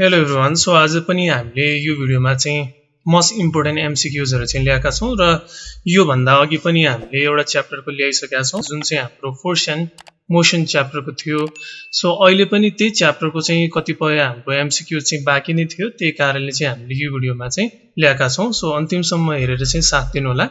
Hello everyone. So आज पनि हामीले यो भिडियोमा चाहिँ मोस्ट इम्पोर्टेन्ट एमसीक्यूजहरु चाहिँ ल्याएका छौं र यो भन्दा अघि पनि हामीले एउटा च्याप्टरको ल्याइसकेका छौं जुन चाहिँ हाम्रो फोर्स एन्ड मोसन च्याप्टरको थियो। सो अहिले पनि त्यही च्याप्टरको चाहिँ कतिपय हाम्रो एमसीक्यू चाहिँ बाँकी नै थियो, त्यही कारणले चाहिँ हामीले यो भिडियोमा चाहिँ ल्याएका छौं। सो अन्तिमसम्म हेरेर चाहिँ साथ दिनु होला।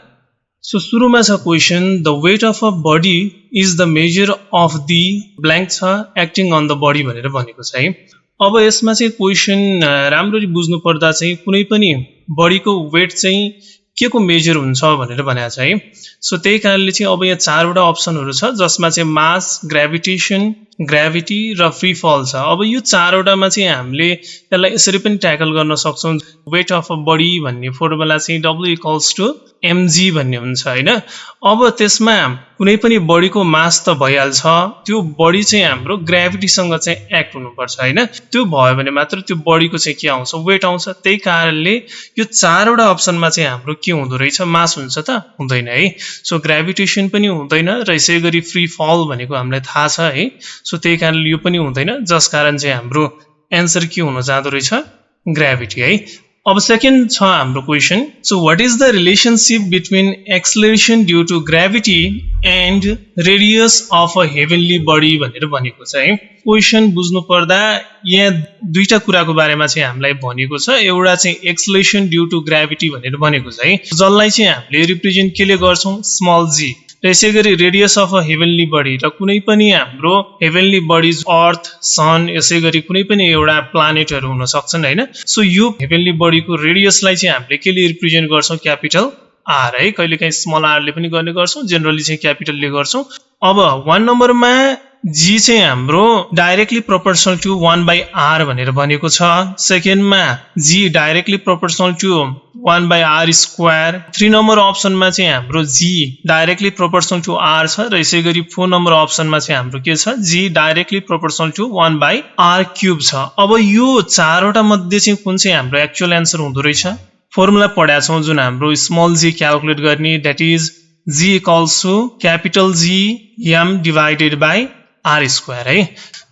सो सुरुमा छ question, the weight of a body is the measure of the blank छ एक्टिङ अन द बडी भनेर भनेको छ है। अब यसमा चाहिँ क्वेशन राम्ररी बुझ्नु पर्दा चाहिँ कुनै पनि बडीको वेट चाहिँ के को मेजर हुन्छ भनेर भनेको छ है। सो त्यही कारणले चाहिँ अब यहाँ चारवटा अप्सनहरु छ जसमा चाहिँ मास, ग्रेभिटेसन, ग्रेभिटी र फ्री फल छ। अब यो चारवटामा चाहिँ हामीले यसलाई यसरी पनि ट्याकल गर्न सक्छौं। वेट अफ अ बडी भन्ने फर्मुला चाहिँ W = mg भन्ने हुन्छ हैन। अब त्यसमा कुनै पनि बडीको मास त भइहाल्छ, त्यो बडी चाहिँ हाम्रो ग्रेभिटीसँग चाहिँ एक्ट हुनुपर्छ हैन। त्यो भयो भने मात्र त्यो बडीको चाहिँ के आउँछ, वेट आउँछ। त्यही कारणले यो चारवटा अप्सनमा चाहिँ हाम्रो के हुँदो रहेछ, मास हुन्छ त हुँदैन है। सो ग्रेभिटेसन पनि हुँदैन र यसैगरी फ्री फल भनेको हामीलाई थाहा छ है। सो त्यही कारणले यो पनि हुँदैन, जस कारण चाहिँ हाम्रो एन्सर के हुन जाँदो रहेछ, ग्रेभिटी है। अब सेकेन्ड छ हाम्रो question, so what is the relationship between acceleration due to gravity and radius of a heavenly body भनेर भनेको छ है। क्वेशन बुझ्नु पर्दा यहाँ दुईटा कुराको बारेमा चाहिँ हामीलाई भनेको छ। एउटा चाहिँ एक्सेलरेसन ड्यू टु ग्रेभिटी भनेर भनेको छ है, जसलाई चाहिँ हामीले रिप्रेजेन्ट केले गर्छौं, स्मल जी। र यसैगरी radius of a heavenly body र कुनै पनि हाम्रो हेभेनली बडीज अर्थ, सन, यसैगरी कुनै पनि एउटा प्लानेटहरु हुन सक्छन् हैन। सो यो हेभेनली बडीको रेडियसलाई चाहिँ हामीले केले रिप्रेजेन्ट गर्छौं, क्यापिटल आर है। कहिलेकाहीँ स्मल आर ले पनि गर्ने गर्छौं, जनरली चाहिँ क्यापिटल ले गर्छौं। अब 1 नम्बरमा जी चाहिँ हाम्रो डाइरेक्टली प्रोपोर्शनल टु 1/r भनेर भनेको छ। सेकेन्डमा G directly proportional to 1/r²। 3 number अप्सनमा चाहिँ हाम्रो G directly proportional to r छ र यसैगरी 4 नम्बर अप्सनमा चाहिँ हाम्रो के छ, जी डाइरेक्टली प्रोपोर्शनल टु 1/r³ छ। अब यो चारवटा मध्ये चाहिँ कुन चाहिँ हाम्रो एक्चुअल एन्सर हुँदो रहेछ, फर्मुला पढाएको छौं जुन हाम्रो स्मल जी क्याल्कुलेट गर्ने, that is g = capital G m divided by r² है।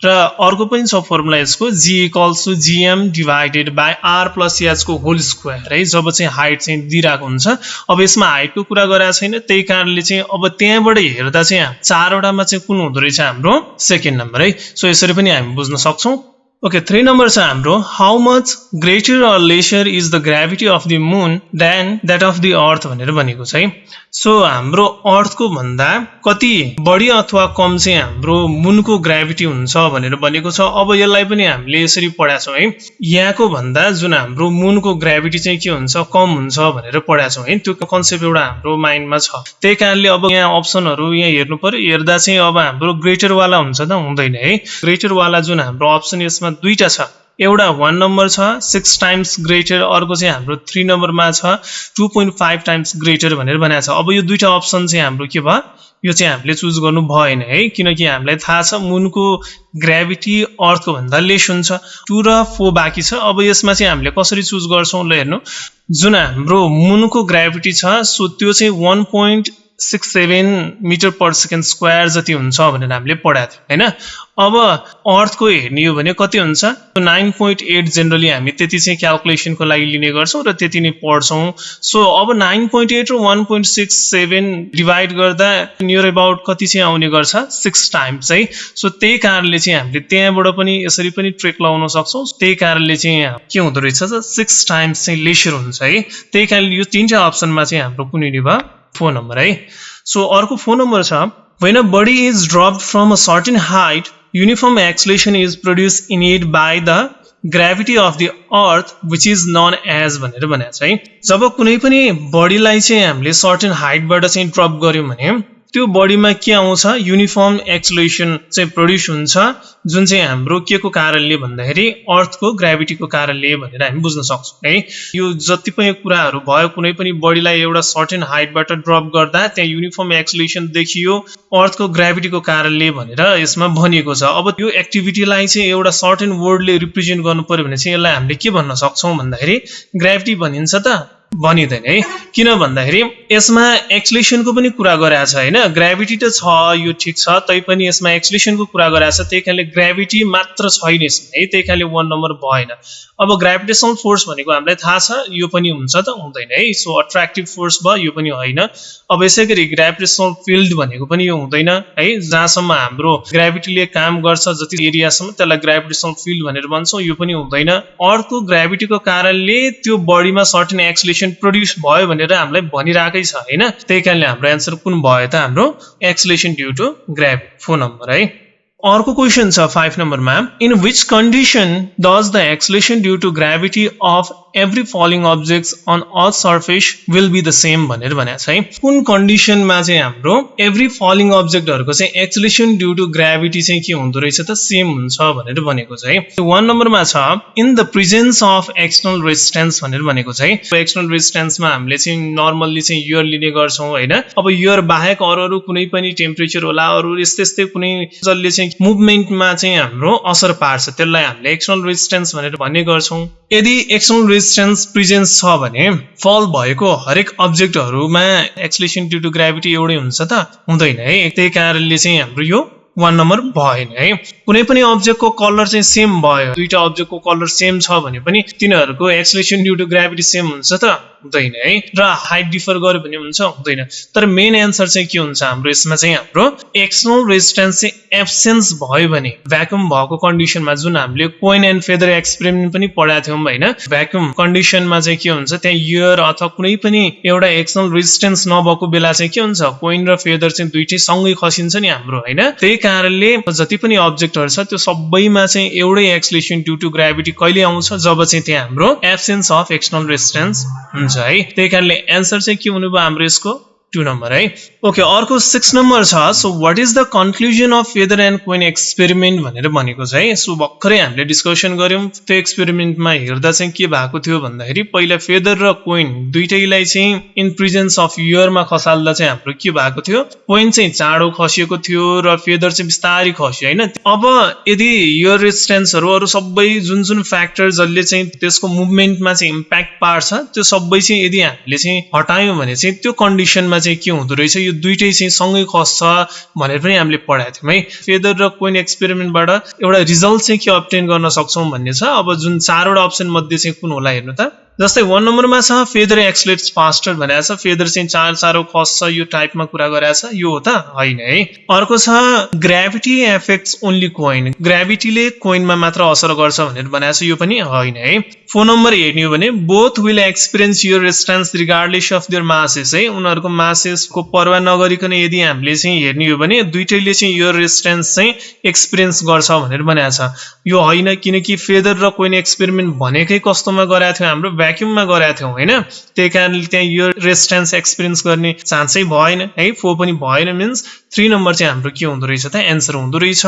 र अर्को पनि छ फर्मुला यसको, g = gm divided by r + h को होल स्क्वायर है, जब चाहिँ हाइट चाहिँ दिइराको हुन्छ। अब यसमा हाइटको कुरा गरेको छैन, त्यही कारणले चाहिँ अब त्यहाँबाट हेर्दा चाहिँ चारवटामा चाहिँ कुन हुँदो रहेछ, हाम्रो सेकेन्ड नम्बर है। सो यसरी पनि हामी बुझ्न सक्छौं। ओके, 3 नम्बर छ हाम्रो, how much greater or lesser is the gravity of the moon than that of the earth भनेर भनेको छ है। सो हाम्रो अर्थको भन्दा कति बढी अथवा कम चाहिँ हाम्रो मूनको ग्रेभिटी हुन्छ भनेर भनेको छ। अब यसलाई पनि हामीले यसरी पढाएको छौं है, यहाँको भन्दा जुन हाम्रो मूनको ग्रेभिटी चाहिँ के हुन्छ, कम हुन्छ भनेर पढाएको छौं है। त्यो कन्सेप्ट एउटा हाम्रो माइन्डमा छ। त्यही कारणले अब यहाँ अप्सनहरु यहाँ हेर्नु पर्यो, हेर्दा चाहिँ अब हाम्रो ग्रेटर वाला हुन्छ त हुँदैन है। ग्रेटर वाला जुन हाम्रो अप्सन यसमा दुईटा छ, एउटा 1 नम्बर छ 6 टाइम्स ग्रेटर, अर्को चाहिँ हाम्रो 3 नम्बरमा छ 2.5 टाइम्स ग्रेटर भनेर भनेको छ। अब यो दुईटा अप्सन चाहिँ हाम्रो के भयो, यो चाहिँ हामीले चुज गर्नु भएन है, किनकि हामीलाई थाहा छ मूनको ग्रेभिटी अर्थको भन्दा लेस हुन्छ। 2 र 4 बाँकी छ। अब यसमा चाहिँ हामीले कसरी चुज गर्छौं, ल हेर्नु, जुन हाम्रो मूनको ग्रेभिटी छ सो त्यो चाहिँ 1.67 मिटर पर सेकेन्ड स्क्वायर जति हुन्छ भनेर हामीले पढाएको थियौं हैन। अब अर्थको हेर्ने हो भने कति हुन्छ, 9.8 जनरली हामी त्यति चाहिँ क्याल्कुलेसनको लागि लिने गर्छौं र त्यति नै पढ्छौं। सो अब 9.8 र 1.67 डिवाइड गर्दा नियर अबाउट कति चाहिँ आउने गर्छ, 6 टाइम्स है। सो त्यही कारणले चाहिँ हामीले त्यहाँबाट पनि यसरी पनि ट्रेक लगाउन सक्छौं। त्यही कारणले चाहिँ के हुँदो रहेछ, 6 टाइम्स चाहिँ लेसर हुन्छ है। त्यही कारणले यो तीनटा अप्सनमा चाहिँ हाम्रो कुन हुने भयो, 4 नम्बर है। सो अर्को 4 नम्बर छ, when a body is dropped from a certain height, uniform acceleration is produced in it by the gravity of the earth which is known as भनेर भनेको छ है। जब कुनै पनि बडीलाई चाहिँ हामीले सर्टेन हाइटबाट चाहिँ ड्रप गर्यौं भने त्यो बडीमा के आउँछ, युनिफर्म एक्सेलरेसन चाहिँ प्रोड्युस हुन्छ, जुन चाहिँ हाम्रो के को कारणले भन्दाखेरि अर्थको ग्रेभिटीको कारणले भनेर हामी बुझ्न सक्छौं है। यो जति पनि कुराहरु भयो, कुनै पनि बडीलाई एउटा सर्टेन हाइटबाट ड्रप गर्दा त्यहाँ युनिफर्म एक्सेलरेसन देखियो अर्थको ग्रेभिटीको कारणले भनेर यसमा भनिएको छ। अब यो एक्टिभिटीलाई चाहिँ एउटा सर्टेन वर्डले रिप्रेजेन्ट गर्नु पर्यो भने चाहिँ यसलाई हामीले के भन्न सक्छौं भन्दाखेरि ग्रेभिटी भनिन्छ त बनिदैन है किन भन्दाखेरि यसमा एक्सेलरेसनको पनि कुरा गरेको छ हैन ग्रेभिटी त छ यो ठीक छ तैपनि यसमा एक्सेलरेसनको कुरा गरेको छ त्यही कारणले ग्रेभिटी मात्र छैन यसमा है त्यही कारणले 1 नम्बर भएन अब ग्रेभिटेसनल फोर्स भनेको हामीलाई थाहा छ यो पनि हुन्छ त हुँदैन है सो अट्र्याक्टिभ फोर्स भयो यो पनि होइन अब यसैगरी ग्रेभिटेसनल फिल्ड भनेको पनि यो हुँदैन है जहाँसम्म हाम्रो ग्रेभिटीले काम गर्छ जति एरियासम्म त्यसलाई ग्रेभिटेसनल फिल्ड भनेर भन्छौँ यो पनि हुँदैन अर्को ग्रेभिटीको कारणले त्यो बडीमा सर्टेन एक्सेलरेसन प्रोड्युस भयो भनेर हामीलाई भनिराकै छ हैन त्यही कारणले हाम्रो आन्सर कुन भयो त हाम्रो acceleration due to gravity 4 number है अर्को क्वेशन छ 5 नम्बरमा in which condition does the acceleration due to gravity of every falling objects on earth surface will be the same भनेर भनेको छ है कुन कन्डिसनमा चाहिँ हाम्रो एभ्री फलिङ अब्जेक्टहरुको चाहिँ एक्सेलरेसन ड्यू टु ग्रेभिटी चाहिँ के हुँदो रहेछ त सेम हुन्छ भनेर भनेको छ है 1 नम्बरमा छ in the presence of external resistance भनेर भनेको छ है एक्सटर्नल रेजिस्टेन्समा हामीले चाहिँ नर्मल्ली चाहिँ यर लिने गर्छौं हैन अब यर बाहेक अरु कुनै पनि टेम्परेचर होला अरु यस्तै कुनै जसले चाहिँ मुभमेन्टमा चाहिँ हाम्रो असर पार्छ त्यसलाई हामीले एक्सटर्नल रेजिस्टेन्स भनेर भन्ने गर्छौं यदि एक्सटर्नल रेजिस्टेन्स प्रेजेन्स छ भने फल भएको हरेक अब्जेक्टहरुमा एक्सेलरेसन ड्यू टु ग्रेभिटी एउटै हुन्छ त हुँदैन है त्यही कारणले चाहिँ हाम्रो यो 1 नम्बर भएन है कुनै पनि अब्जेक्टको कलर चाहिँ सेम भयो दुईटा अब्जेक्टको कलर सेम छ भने पनि तिनीहरुको acceleration due to gravity same हुन्छ त हुँदैन है र हाइट डिफर गर्यो भने हुन्छ हुँदैन तर मेन आन्सर चाहिँ के हुन्छ हाम्रो यसमा चाहिँ हाम्रो एक्सटर्नल रेजिस्टेन्स चाहिँ एब्सेन्स भयो भने भ्याक्युम भएको कन्डिसनमा जुन हामीले कोइन एन्ड फेदर एक्सपेरिमेन्ट पनि पढाएको थियौं हैन भ्याक्युम कन्डिसनमा चाहिँ के हुन्छ त्यहाँ एयर अथवा कुनै पनि एउटा एक्सटर्नल रेजिस्टेन्स नभएको बेला चाहिँ के हुन्छ कोइन र फेदर चाहिँ दुईटै सँगै खसिन्छ नि हाम्रो हैन त्यही कारणले जति पनि अब्जेक्टहरु छ त्यो सबैमा चाहिँ एउटै एक्सेलरेसन ड्यू टु ग्रेभिटी कहिले आउँछ जब चाहिँ त्यहाँ हाम्रो एब्सेन्स अफ एक्सटर्नल रेजिस्टेन्स हुन्छ है त्यही कारणले आन्सर चाहिँ के हुनु भयो हाम्रो यसको 2 नम्बर है ओके अर्को 6 नम्बर छ so what is the conclusion of feather and coin experiment भनेर भनेको छ है सो भर्खरै हामीले डिस्कसन गर्यौं त्यो एक्सपेरिमेन्टमा हेर्दा चाहिँ के भएको थियो भन्दाखेरि पहिला फेदर र कोइन दुईटैलाई चाहिँ इन प्रेजेन्स अफ एयरमा खसाल्दा चाहिँ हाम्रो के भएको थियो कोइन चाहिँ चाँडो खसिएको थियो र फेदर चाहिँ बिस्तारै खस्यो हैन अब यदि एयर रेजिस्टेन्सहरु अरु सबै जुन फ्याक्टर जसले चाहिँ त्यसको मुभमेन्टमा चाहिँ इम्प्याक्ट पार्छ त्यो सबै चाहिँ यदि हामीले चाहिँ हटायौं भने चाहिँ त्यो कन्डिसनमा चाहिँ के हुँदो रहेछ यो दुईटै चाहिँ सँगै खस्छ भनेर पनि हामीले पढाएको थियौं है फेदर र कोइन एक्सपेरिमेन्टबाट एउटा रिजल्ट चाहिँ के अब्टेन गर्न सक्छौं भन्ने छ अब जुन चारवटा अप्सन मध्ये चाहिँ कुन होला हेर्नु त जस्तै 1 नम्बरमा छ फेदर एक्सेलरेट्स फास्टर भनेको छ फेदर चाहिँ चाँडो खस्छ यो टाइपमा कुरा गरेको छ यो हो त हैन है अर्को छ ग्रेभिटी एफेक्ट्स ओन्ली कोइन ग्रेभिटीले कोइनमा मात्र असर गर्छ भनेर भनेको छ यो पनि हैन है 4 नम्बर हेर्ने हो भने both will experience your resistance regardless of their masses है उनीहरुको मासेसको परवाह नगरिकन यदि हामीले चाहिँ हेर्ने हो भने दुईटैले चाहिँ योर रेजिस्टेन्स चाहिँ एक्सपीरियन्स गर्छ भनेर भनेको छ यो हैन किनकि फेदर र कोइन एक्सपेरिमेन्ट भनेकै कस्तोमा गराएको थियो हाम्रो भ्याक्युममा गराएको थियौं हैन त्यही कारणले त्यहाँ यो रेजिस्टेन्स एक्सपीरियन्स गर्ने चान्सै भएन है 4 पनि भएन मिन्स 3 नम्बर चाहिँ हाम्रो के हुँदो रहेछ त आन्सर हुँदो रहेछ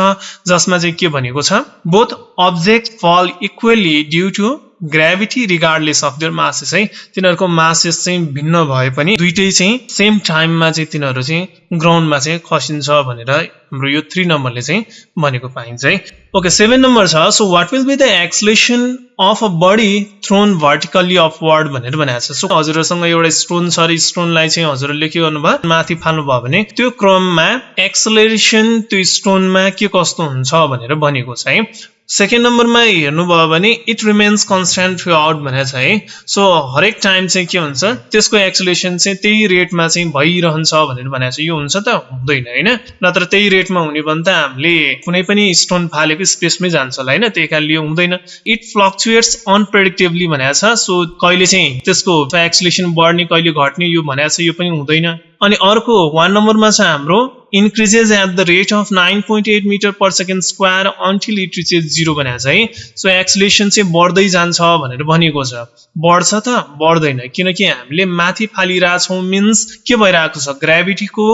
जसमा चाहिँ के भनेको छ both object fall equally due to gravity regardless of their masses है तिनीहरुको मासेस चाहिँ भिन्न भए पनि दुईटै चाहिँ सेम टाइममा चाहिँ तिनीहरु चाहिँ ग्राउन्डमा चाहिँ खसिन्छ भनेर हाम्रो यो 3 नम्बरले चाहिँ भनेको पाइन्छ है ओके 7 नम्बर छ so what will be the acceleration of a body thrown vertically upward भनेर भनेको छ सो हजुरसँग एउटा स्टोन छ र स्टोनलाई चाहिँ हजुरले के गर्नुभयो माथि फाल्नु भयो भने त्यो क्रममा एक्सेलरेसन त्यो स्टोनमा के कस्तो हुन्छ भनेर भनेको छ है सेकेन्ड नम्बरमा हेर्नु भयो भने it remains constant through out भनेको छ है सो हरेक टाइम चाहिँ के हुन्छ त्यसको एक्सेलरेसन चाहिँ त्यही रेटमा चाहिँ भइरहन्छ भनेर भनेको छ यो हुन्छ त हुँदैन हैन नत्र त्यही रेटमा हुने भने त हामीले कुनै पनि स्टोन फालेको स्पेसमै जान्छ होला हैन त्यही कारणले यो हुँदैन इट फ्लक्चुएट्स अनप्रेडिक्टेबली भनेको छ सो कहिले चाहिँ त्यसको एक्सेलरेसन बढ्ने कहिले घट्ने यो भनेको छ यो पनि हुँदैन अनि अर्को 1 नम्बरमा छ हाम्रो increases at the rate of 9.8 meter per second square until it reaches 0 भनेको छ है सो एक्सेलरेसन चाहिँ बढ्दै जान्छ भनेर भनेको छ बढ्छ त बढ्दैन किनकि हामीले माथि फालिरा छौं मिन्स के भइराको छ ग्रेभिटीको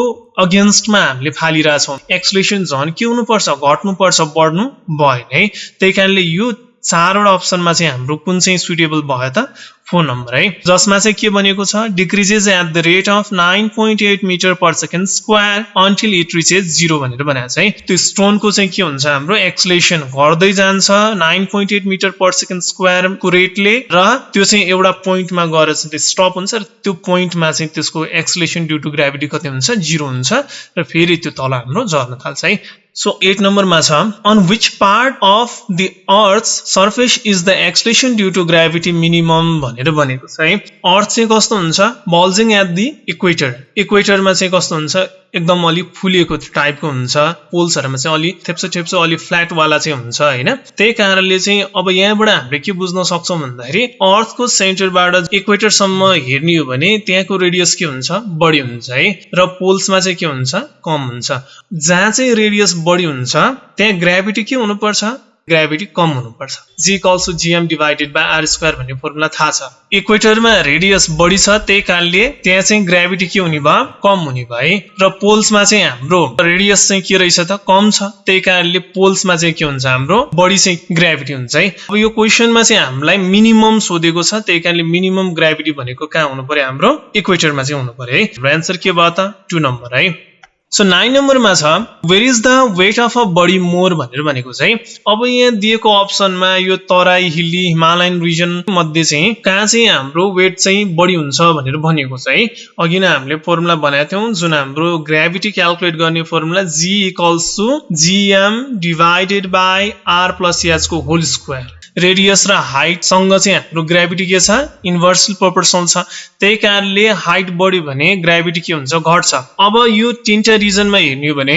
अगेन्स्टमा हामीले फालिरा छौं एक्सेलरेसन झन् के हुनु पर्छ घट्नु पर्छ बढ्नु भएन है त्यही कारणले यो चारवटा अप्सनमा चाहिँ हाम्रो कुन चाहिँ सुटेबल भयो त 4 नम्बर है जसमा चाहिँ के भनेको छ decreases at the rate of 9.8 metre per second square until it reaches 0 भनेर भनेको छ है त्यो स्टोनको चाहिँ के हुन्छ हाम्रो एक्सेलरेसन घट्दै जान्छ 9.8 मिटर पर सेकेन्ड स्क्वायर को रेटले र त्यो चाहिँ एउटा पोइन्टमा गएर चाहिँ स्टप हुन्छ र त्यो पोइन्टमा चाहिँ त्यसको एक्सेलरेसन ड्यू टु ग्राभिटी कति हुन्छ 0 हुन्छ र फेरि त्यो तल हाम्रो झर्न थाल्छ है So 8 नम्बरमा छ on which part of the earth's surface is the acceleration due to gravity minimum भनेर भनेको छ है अर्थ चाहिँ कस्तो हुन्छ bulging at the equator इक्वेटरमा चाहिँ कस्तो हुन्छ एकदम अलि फुलिएको टाइपको हुन्छ पोल्सहरुमा चाहिँ अलि थेप्सो अलि फ्ल्याट वाला चाहिँ हुन्छ हैन त्यही कारणले चाहिँ अब यहाँबाट हामीले के बुझ्न सक्छौं भन्दाखेरि अर्थको सेन्टरबाट इक्वेटर सम्म हेर्ने हो भने त्यहाँको रेडियस के हुन्छ बढी हुन्छ है र पोल्समा चाहिँ के हुन्छ कम हुन्छ जहाँ चाहिँ रेडियस बढी हुन्छ त्यहाँ ग्राभिटी के हुनु पर्छ ग्राभिटी कम हुनु पर्छ g = gm / r² भन्ने फर्मुला थाहा छ इक्वेटरमा रेडियस बढी छ त्यही कारणले त्यहाँ चाहिँ ग्राभिटी के हुने भयो कम हुने भयो र पोल्समा चाहिँ हाम्रो रेडियस चाहिँ के रहेछ त कम छ त्यही कारणले पोल्समा चाहिँ के हुन्छ हाम्रो बढी चाहिँ ग्राभिटी हुन्छ है अब यो क्वेशनमा चाहिँ हामीलाई मिनिमम सोधेको छ त्यही कारणले मिनिमम ग्राभिटी भनेको कहाँ हुनु पर्यो हाम्रो इक्वेटरमा चाहिँ हुनु पर्यो है हाम्रो आन्सर के भयो त 2 नम्बर है So 9 नम्बरमा छ where is the weight of a body more भनेर भनेको चाहिँ अब यहाँ दिएको अप्सनमा यो तराई हिल्ली हिमालयन रिजन मध्ये चाहिँ कहाँ चाहिँ हाम्रो वेट चाहिँ बढी हुन्छ भनेर भनेको छ है अघि नै हामीले फर्मुला बनाएको थियौं जुन हाम्रो ग्राभिटी क्याल्कुलेट गर्ने formula g = gm / r + h को होल स्क्वायर रेडियस र हाइट सँग चाहिँ हाम्रो ग्राभिटी के छ इन्भर्सली प्रोपोर्शनल छ त्यही कारणले हाइट बढी भने ग्राभिटी के हुन्छ घट्छ अब यो तीनटा रिजनमा हेर्नु भने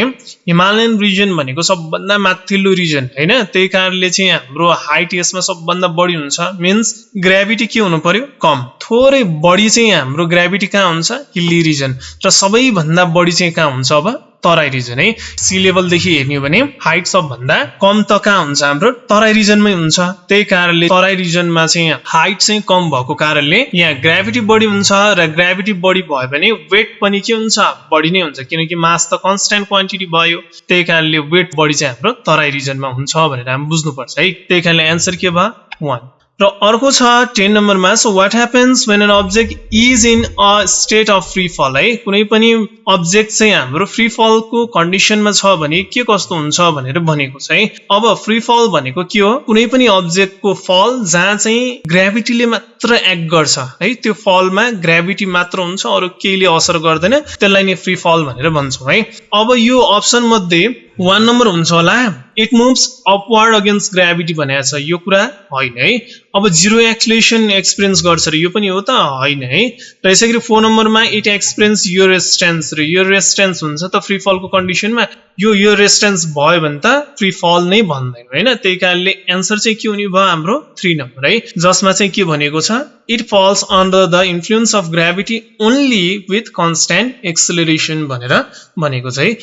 हिमालयन रिजन भनेको सबभन्दा माथिल्लो रिजन हैन त्यही कारणले चाहिँ हाम्रो हाइट यसमा सबभन्दा बढी हुन्छ मीन्स ग्राभिटी के हुनु पर्यो कम थोरै बढी चाहिँ हाम्रो ग्राभिटी कहाँ हुन्छ हिल्ली रिजन र सबैभन्दा बढी चाहिँ कहाँ हुन्छ अब तराई रिजन है सी लेभल देखि हेर्ने हो भने हाइट सबभन्दा कम त कहाँ हुन्छ हाम्रो तराई रिजनमै हुन्छ त्यही कारणले तराई रिजनमा चाहिँ हाइट चाहिँ कम भएको कारणले यहाँ ग्राभिटी बढी हुन्छ र ग्राभिटी बढी भयो भने वेट पनि के हुन्छ बढी नै हुन्छ किनकि मास त कन्स्ट्यान्ट क्वान्टिटी भयो त्यही कारणले वेट बढी चाहिँ हाम्रो तराई रिजनमा हुन्छ भनेर हामी बुझ्नु पर्छ है त्यही कारणले आन्सर के भयो 1 र अर्को छ 10 नम्बरमा so what happens when an object is in a state of free fall है कुनै पनि अब्जेक्ट चाहिँ हाम्रो फ्री फल को कन्डिसनमा छ भने के कस्तो हुन्छ भनेर भनेको छ है अब फ्री फल भनेको के हो कुनै पनि अब्जेक्ट को फल जहाँ चाहिँ ग्राभिटीले मात्र एक्ट गर्छ है त्यो फलमा ग्राभिटी मात्र हुन्छ अरु केहीले असर गर्दैन त्यसलाई नै फ्री फल भनेर भन्छौं है अब यो अप्सन मध्ये 1 नम्बर हुन्छ होला it moves upward against gravity भनेको छ यो कुरा हैन है अब जीरो एक्सेलरेसन एक्सपीरियन्स गर्छ र यो पनि हो त हैन है र यसैगरी 4 नम्बरमा इट एक्सपीरियन्स यो रेजिस्टेन्स र यो रेजिस्टेन्स हुन्छ त फ्री फल को कन्डिसनमा यो रेजिस्टेन्स भयो भने त फ्री फल नै भन्दैन हैन त्यही कारणले आन्सर चाहिँ के हुने भयो हाम्रो 3 नम्बर है जसमा चाहिँ के भनेको छ it falls under the influence of gravity only with constant acceleration भनेर भनेको छ है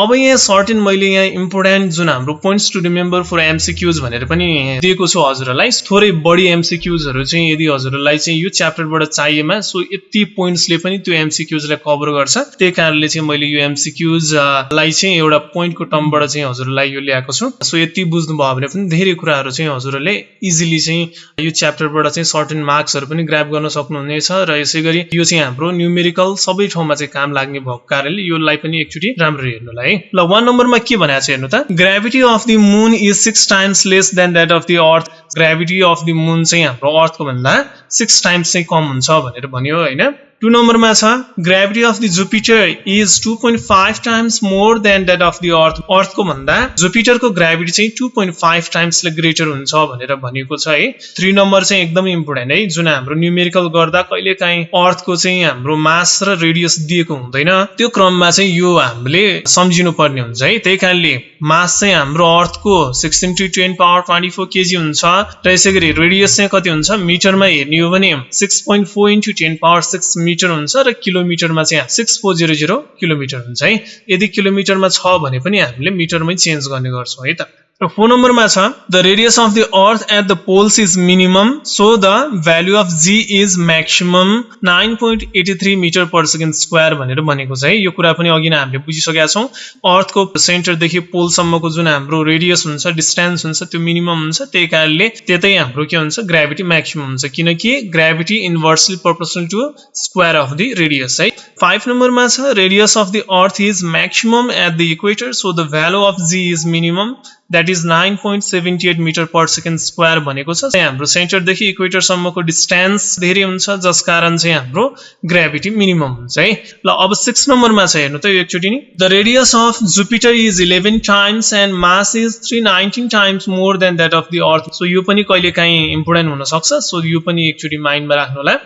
अब यहाँ सर्टेन मैले यहाँ इम्पोर्टेन्ट जुन हाम्रो points to remember for MCQs भनेर पनि दिएको छु हजुरहरुलाई थोरै बढी एमसीक्यूज हरु चाहिँ यदि हजुरहरुलाई चाहिँ यो च्याप्टरबाट चाहिएमा सो यति पोइन्ट्सले पनि त्यो एमसीक्यूज लाई कभर गर्छ त्यही कारणले चाहिँ मैले यो एमसीक्यूज लाई चाहिँ एउटा पोइन्ट को टर्मबाट चाहिँ हजुरहरुलाई यो ल्याएको छु सो यति बुझ्नु भयो भने पनि धेरै कुराहरु चाहिँ हजुरहरुले इजिली चाहिँ यो च्याप्टरबाट चाहिँ सर्टेन मार्क्सहरु पनि ग्र्याब गर्न सक्नुहुनेछ र यसैगरी यो चाहिँ हाम्रो न्यूमेरिकल सबै ठाउँमा चाहिँ काम लाग्ने भएको कारणले यो लाई पनि एकचोटी राम्रो हेर्नुलाई ल 1 नम्बरमा के भनेको छ हेर्नु त gravity of the moon is 6 times less than that of the earth gravity of the moon चाहिँ हाम्रो अर्थ को भन्दा 6 टाइम्स चाहिँ कम हुन्छ भनेर भन्यो हैन 2 नम्बरमा छ gravity of the Jupiter is 2.5 times more than that of the अर्थ को भन्दा जुपिटर को ग्राभिटी चाहिँ 2.5 टाइम्स ले ग्रेटर हुन्छ भनेर भनिएको छ है 3 नम्बर चाहिँ एकदमै इम्पोर्टेन्ट है जुन हाम्रो न्यूमेरिकल गर्दा कहिलेकाहीँ अर्थ को चाहिँ हाम्रो मास र रेडियस दिएको हुँदैन त्यो क्रममा चाहिँ यो हामीले सम्झिनु पर्ने हुन्छ है त्यही कारणले मास चाहिँ हाम्रो अर्थ को 16 * 10⁻24 केजी हुन्छ र यसैगरी रेडियस चाहिँ कति हुन्छ मिटरमा हेर्ने हो भने 6.4 * 10⁻6 मिटर हुन्छ र किलोमिटरमा चाहिँ 6400 किलोमिटर हुन्छ है यदि किलोमिटरमा छ भने पनि हामीले मिटरमै चेन्ज गर्ने गर्छौं है त र 4 नम्बरमा छ the radius of the earth at the poles is minimum so the value of g is maximum 9.83 metre per second square भनेर भनेको छ है। यो कुरा पनि अघि नै हामीले बुझिसकेका छौँ। अर्थको सेन्टरदेखि पोलसम्मको जुन हाम्रो रेडियस हुन्छ डिस्टेन्स हुन्छ त्यो मिनिमम हुन्छ, त्यही कारणले त्यतै हाम्रो के हुन्छ ग्राभिटी म्याक्सिमम हुन्छ, किनकि gravity inversely proportional to square of the radius है। 5 नम्बरमा छ radius of the earth is maximum at the equator so the value of g is minimum that is 9.78 metre per second square भनेको छ। हाम्रो सेन्टरदेखि इक्वेटरसम्मको distance धेरै हुन्छ जस कारण चाहिँ हाम्रो ग्राभिटी मिनिमम हुन्छ है। ल अब 6 नम्बरमा छ हेर्नु त यो एकचोटि नि the radius of Jupiter is 11 times and mass is 319 times more than that of the earth. So यो पनि कहिले काहीँ इम्पोर्टेन्ट हुन सक्छ, सो यो पनि एकचोटि माइन्डमा राख्नु होला।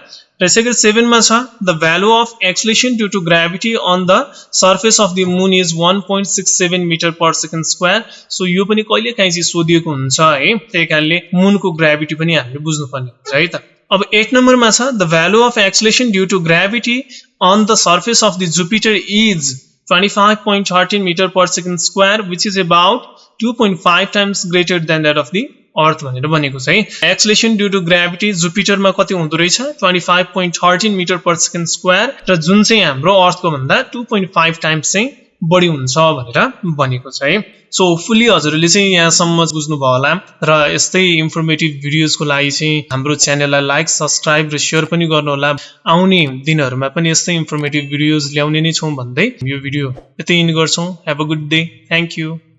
त्यसै गरी 7 मा छ the value of acceleration due to gravity on the surface of the moon is 1.67 metre per second square. So यो पनि कहिले काहीँ चाहिँ सोधिएको हुन्छ है, त्यही कारणले मुनको ग्राभिटी पनि हामीले बुझ्नुपर्ने हुन्छ है त। अब 8 नम्बरमा छ the value of acceleration due to gravity on the surface of the Jupiter is 25.13 metre per second square which is about 2.5 times greater than that of the earth भनेर भनेको छ है। एक्सलेसन ड्यू टु ग्राभिटी जुपिटरमा कति हुँदो रहेछ 25.13 metre per second square र जुन चाहिँ हाम्रो अर्थको भन्दा 2.5 टाइम्स चाहिँ बढी हुन्छ भनेर भनेको छ है। सो होपफुली हजुरले चाहिँ यहाँसम्म बुझ्नुभयो होला र यस्तै इन्फर्मेटिभ भिडियोजको लागि चाहिँ हाम्रो च्यानललाई लाइक सब्सक्राइब र सेयर पनि गर्नुहोला। आउने दिनहरूमा पनि यस्तै इन्फर्मेटिभ भिडियोज ल्याउने नै छौँ भन्दै यो भिडियो यतै एन्ड गर्छौँ। Have a good day, thank you.